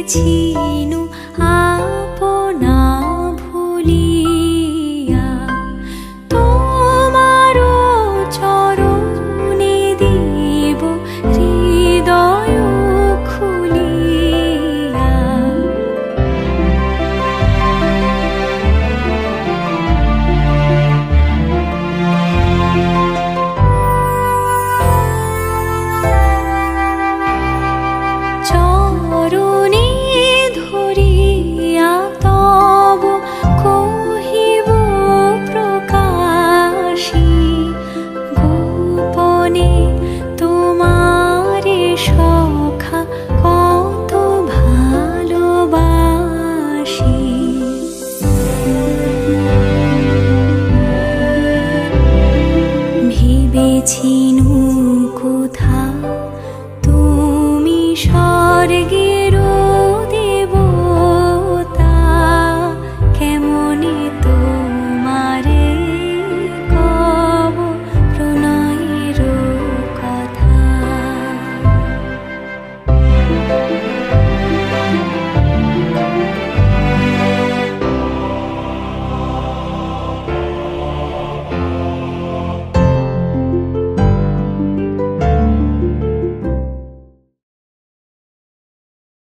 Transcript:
ভেবেছিনু আপনা ভুলিয়া তোমারও চরণে দিব হৃদয় খুলিয়া। চরণে ধরিয়া তব কহিব প্রকাশী, গোপনে তোমারে সখা কত ভালোবাসি। ভেবেছিনু কোথা তুমি